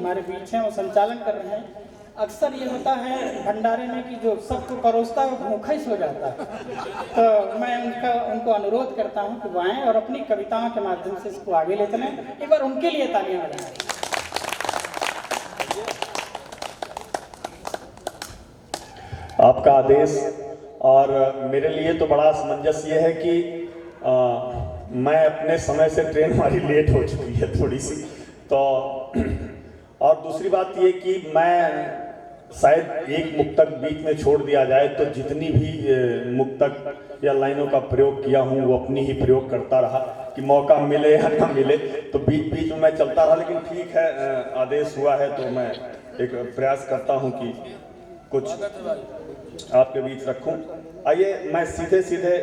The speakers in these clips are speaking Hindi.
हमारे बीच हैं, वो संचालन कर रहे हैं। अक्सर ये होता है भंडारे में कि जो सबको परोसता है वो भूखा ही सो जाता है। तो मैं उनको अनुरोध करता हूँ कि वो आएँ और अपनी कविताओं के माध्यम से इसको आगे ले चलें। एक बार उनके लिए तालियां बजाएं। आपका आदेश और मेरे लिए तो बड़ा असमंजस ये है कि मैं अपने समय से ट्रेन हमारी लेट हो चुकी है थोड़ी सी, तो और दूसरी बात ये कि मैं शायद एक मुक्तक बीच में छोड़ दिया जाए तो जितनी भी मुक्तक या लाइनों का प्रयोग किया हूँ वो अपनी ही प्रयोग करता रहा कि मौका मिले या ना मिले, तो बीच बीच में मैं चलता रहा। लेकिन ठीक है, आदेश हुआ है तो मैं एक प्रयास करता हूँ कि कुछ आपके बीच रखूं। आइए मैं सीधे सीधे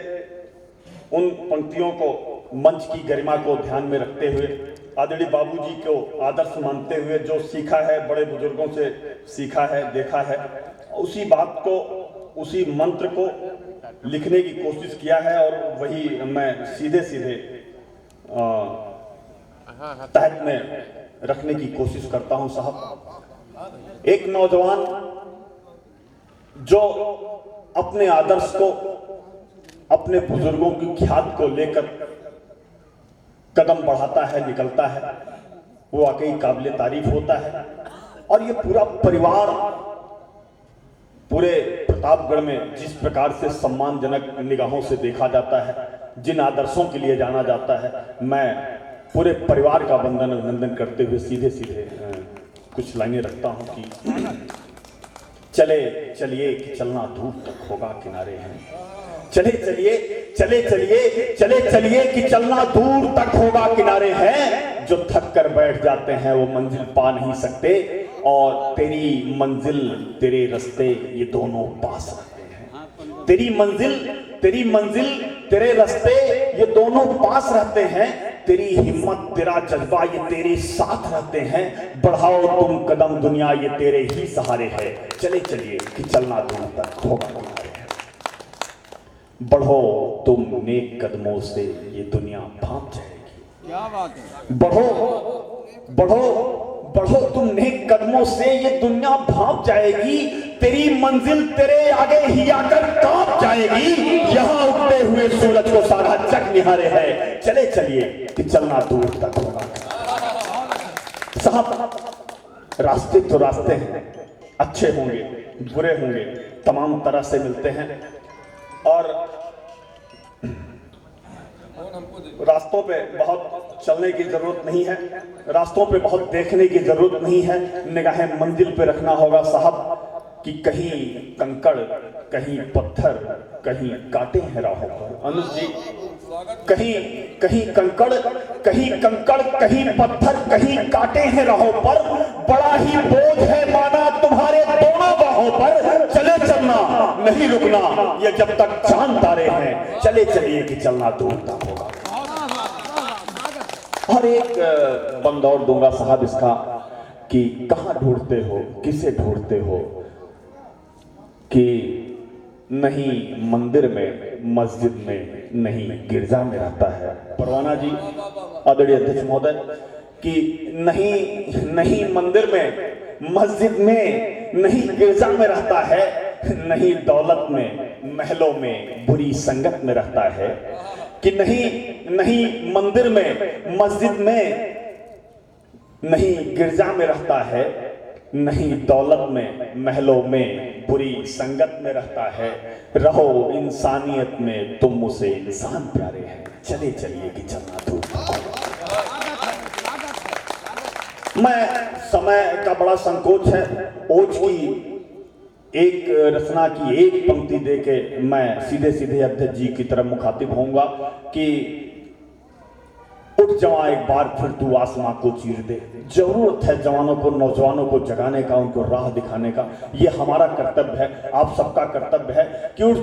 उन पंक्तियों को, मंच की गरिमा को ध्यान में रखते हुए, आदरणीय बाबूजी को आदर्श मानते हुए, जो सीखा है बड़े बुजुर्गों से सीखा है, देखा है, उसी बात को, उसी मंत्र को लिखने की कोशिश किया है और वही मैं सीधे सीधे तहत में रखने की कोशिश करता हूं। साहब, एक नौजवान जो अपने आदर्श को, अपने बुजुर्गों की ख्यात को लेकर कदम बढ़ाता है, निकलता है, वो वाकई काबिले तारीफ होता है। और ये पूरा परिवार पूरे प्रतापगढ़ में जिस प्रकार से सम्मानजनक निगाहों से देखा जाता है, जिन आदर्शों के लिए जाना जाता है, मैं पूरे परिवार का वंदन अभिनंदन करते हुए सीधे सीधे कुछ लाइनें रखता हूं कि चले चलिए कि चलना दूर तक होगा किनारे हैं। चले चलिए, चले चलिए, चले चलिए कि चलना दूर तक होगा किनारे हैं। जो थक कर बैठ जाते हैं वो मंजिल पा नहीं सकते, और तेरी मंजिल तेरे रास्ते ये दोनों पास रहते हैं। तेरी मंजिल तेरे रास्ते ये दोनों पास रहते हैं। तेरी हिम्मत तेरा जज्बा ये तेरे साथ रहते हैं। बढ़ाओ तुम कदम दुनिया ये तेरे ही सहारे है। चले चलिए कि चलना दूर तक होगा किनारे है। बढ़ो तुम नेक कदमों से ये दुनिया भाप जाएगी। क्या बात है। बढ़ो तुम नेक कदमों से ये दुनिया भाप जाएगी। तेरी मंजिल तेरे आगे ही आकर कांप जाएगी। यहाँ उगते हुए सूरज को सारा जग निहारे है। चले चलिए कि चलना दूर तक होगा। साहब, रास्ते तो रास्ते हैं, अच्छे होंगे, बुरे होंगे, तमाम तरह से मिलते हैं, और रास्तों पे बहुत चलने की जरूरत नहीं है, रास्तों पे बहुत देखने की जरूरत नहीं है। निगाहें मंजिल पे रखना होगा साहब, कि कहीं कंकड़, कहीं पत्थर, कहीं कांटे हैं राहों पर। अनुज जी, कहीं कंकड़, कहीं पत्थर, कहीं कांटे हैं राहों पर। बड़ा ही बोझ है माना तुम्हारे दोनों बाहों पर। चले चलना नहीं रुकना ये जब तक चांद तारे हैं। चले चलिए कि चलना दूर तक होगा। और एक बंद और दूंगा साहब इसका, कि कहां ढूंढते हो, किसे ढूंढते हो, कि नहीं मंदिर में, मस्जिद में, नहीं गिरजा में रहता है। परवाना जी, आदरणीय अध्यक्ष महोदय, कि नहीं मंदिर में, मस्जिद में, नहीं गिरजा में रहता है। नहीं दौलत में, महलों में, बुरी संगत में रहता है। कि नहीं मंदिर में, मस्जिद में, नहीं गिरजा में रहता है। नहीं दौलत में, महलों में, बुरी संगत में रहता है। रहो इंसानियत में, तुम मुझसे इंसान प्यारे हैं। चले चलिए कि चलना दूर। मैं समय का बड़ा संकोच है, ओज की एक रचना की एक पंक्ति देके मैं सीधे सीधे अध्यक्ष जी की तरफ मुखातिब होऊंगा कि उठ जवां एक बार फिर तू आसमां को चीर दे। जरूरत है जवानों को, नौजवानों को जगाने का, उनको राह दिखाने का। ये हमारा कर्तव्य है, आप सबका कर्तव्य है कि उठ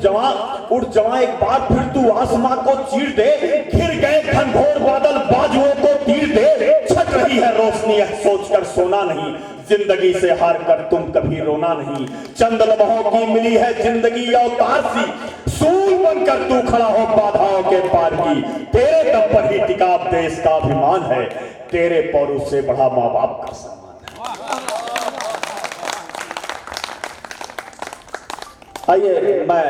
जवां एक बार फिर तू आसमां को चीर दे। घिर गए घनघोर बादल बाजुओं को तीर दे। छट रही है रोशनी सोचकर सोना नहीं, जिंदगी से हार कर तुम कभी रोना नहीं। चंद लम्हों की मिली है जिंदगी अवतार सी, सूल बनकर तू खड़ा हो बाधाओं के पार की। तेरे दम पर ही टिका देश का अभिमान है, तेरे पौरुष से बड़ा माँ बाप का सम्मान है। आइए मैं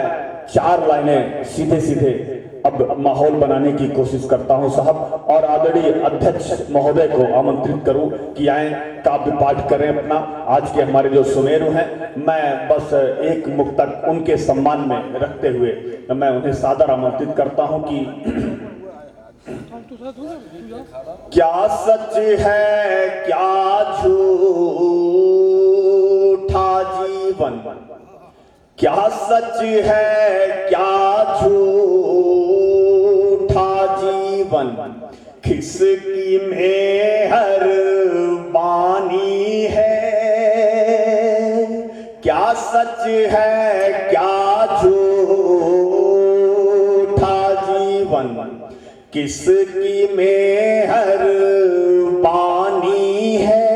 4 लाइनें सीधे सीधे अब माहौल बनाने की कोशिश करता हूं साहब, और आदरणीय अध्यक्ष महोदय को आमंत्रित करूं कि आए काव्य पाठ करें अपना। आज के हमारे जो सुमेरु हैं, मैं बस एक मुक्तक उनके सम्मान में रखते हुए मैं उन्हें सादर आमंत्रित करता हूं कि क्या सच है क्या झूठा जीवन, क्या सच है क्या झूठा जीवन, किसकी मेहरबानी है, क्या सच है क्या झूठा जीवन, किसकी मेहरबानी है।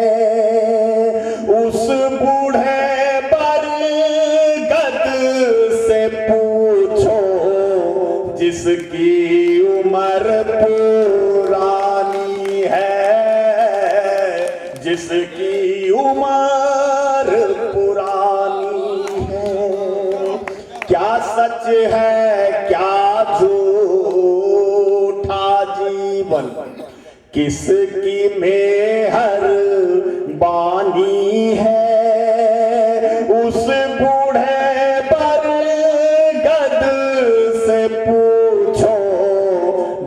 उस बूढ़े बरगद से पूछो जिसकी उम्र पुरानी है, जिसकी उम्र पुरानी है। क्या सच है क्या झूठा जीवन, किसकी मेहरबानी है। उस बूढ़े बरगद से पूछो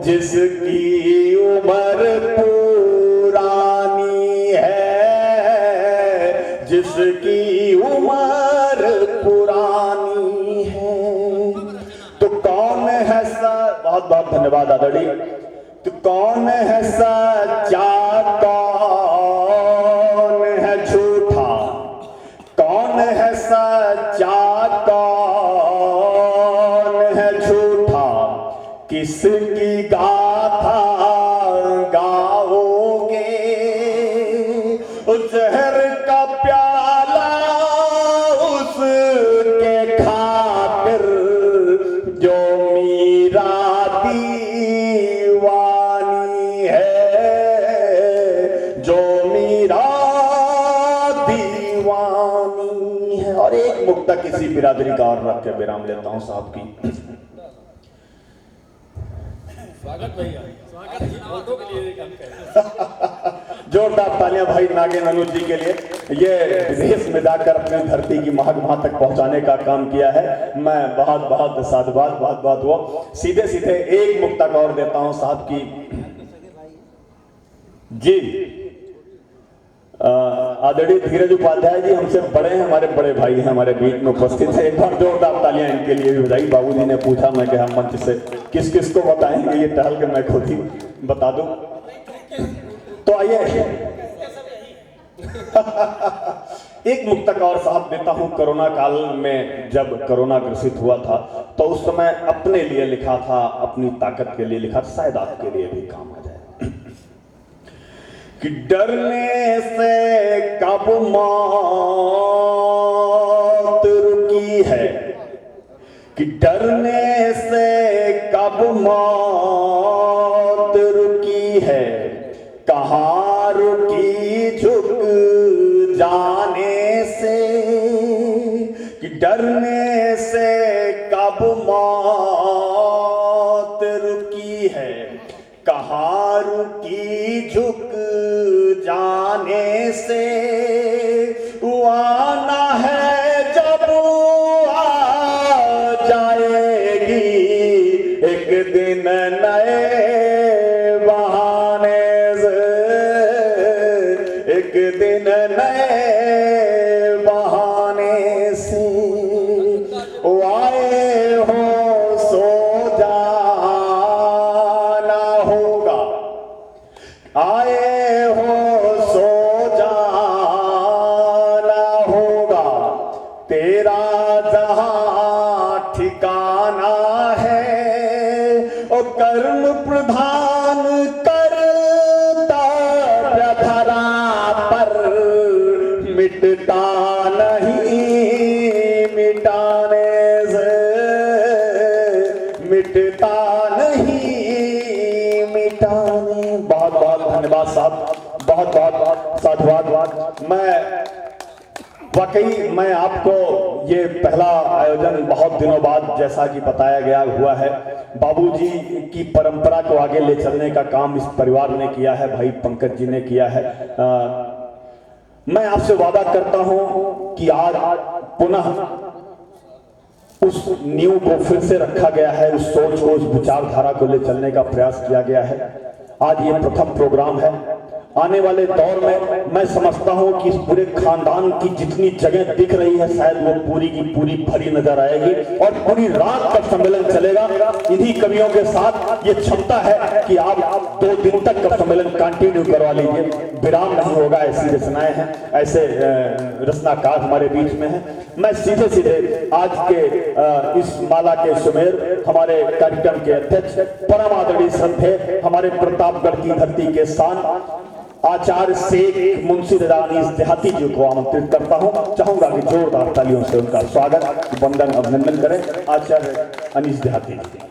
जिसकी उम्र पुरानी है, जिसकी उम्र पुरानी है। तो कौन है बहुत बहुत धन्यवाद आदरणीय। तो कौन है सच्चा कौन है झूठा, कौन है सच्चा कौन है झूठा, किसकी गाथा गाओगे। जहर का प्याला उसके खातिर जो मीरा दीवानी है, जो मीरा दीवानी है। और एक मुक्ता किसी बिरादरी का और रख के विराम लेता हूं साहब की। स्वागत भैया, स्वागत है। फोटो के लिए जोरदार तालियां भाई नागेंद्र अनुज जी के लिए। ये विदेश में जाकर अपने धरती की महक वहां तक पहुंचाने का काम किया है। मैं बहुत बहुत साधुवाद, बहुत बहुत वो। सीधे सीधे एक मुक्ता का और देता हूं साहब की जी। आदरणीय धीरज उपाध्याय जी हमसे बड़े हैं, हमारे बड़े भाई हैं, हमारे बीच में उपस्थित है। एक बार जोरदार तालियां इनके लिए भी बजाई। बाबूजी ने पूछा, मैं कहा मंच से किस किस को बताएंगे, ये टहल के मैं खुद ही बता दूं। तो आइए एक मुक्तक और साहब देता हूं। कोरोना काल में जब कोरोना ग्रसित हुआ था तो उस समय अपने लिए लिखा था, अपनी ताकत के लिए लिखा, शायद आपके लिए भी काम आ जाए। कि डरने से कब मौत रुकी है, कि डरने से कब मौत रुकी है, कहाँ रुकी झुक जाने से। कि डरने से कब मौत रुकी है, कहाँ रुकी झुक जाने से। आना है जब आ जाएगी एक दिन नए बहाने से, एक दिन नए बहाने से। आए हो सो जाना होगा, आए हो सो जाना होगा, तेरा जहां ठिकाना है। और कर्म प्रधान कर्तव्य धरा पर मिटता नहीं मिटाने से, मिटता नहीं मिटाने। बहुत बहुत धन्यवाद साहब, बहुत बहुत साधुवाद। मैं वाकई मैं आपको ये पहला आयोजन बहुत दिनों बाद जैसा कि बताया गया हुआ है। बाबूजी की परंपरा को आगे ले चलने का काम इस परिवार ने किया है, भाई पंकज जी ने किया है। मैं आपसे वादा करता हूं कि आज पुनः उस नींव को फिर से रखा गया है, उस सोच को, उस विचारधारा को ले चलने का प्रयास किया गया है। आज ये प्रथम प्रोग्राम है। आने वाले दौर में मैं समझता हूं कि इस पूरे खानदान की जितनी जगह दिख रही है शायद वो पूरी की पूरी भरी नजर आएगी और पूरी रात का सम्मेलन चलेगा। इन्हीं कवियों के साथ ये क्षमता है कि आप 2 दिन तक का सम्मेलन कंटिन्यू करवा लीजिए, विराम नहीं होगा। ऐसी रचनाएं हैं, ऐसे रचनाकार हमारे बीच में हैं। मैं सीधे सीधे आज के इस माला के सुमेर हमारे कार्यक्रम के अध्यक्ष परम आदरणीय श्रद्धेय हमारे प्रतापगढ़ की धरती के शान आचार्य शेख मुंशी रजा अनीस देहाती जी को आमंत्रित करता हूं। चाहूंगा कि जोरदार तालियों से उनका स्वागत, वंदन, अभिनंदन करें आचार्य अनीस देहाती जी।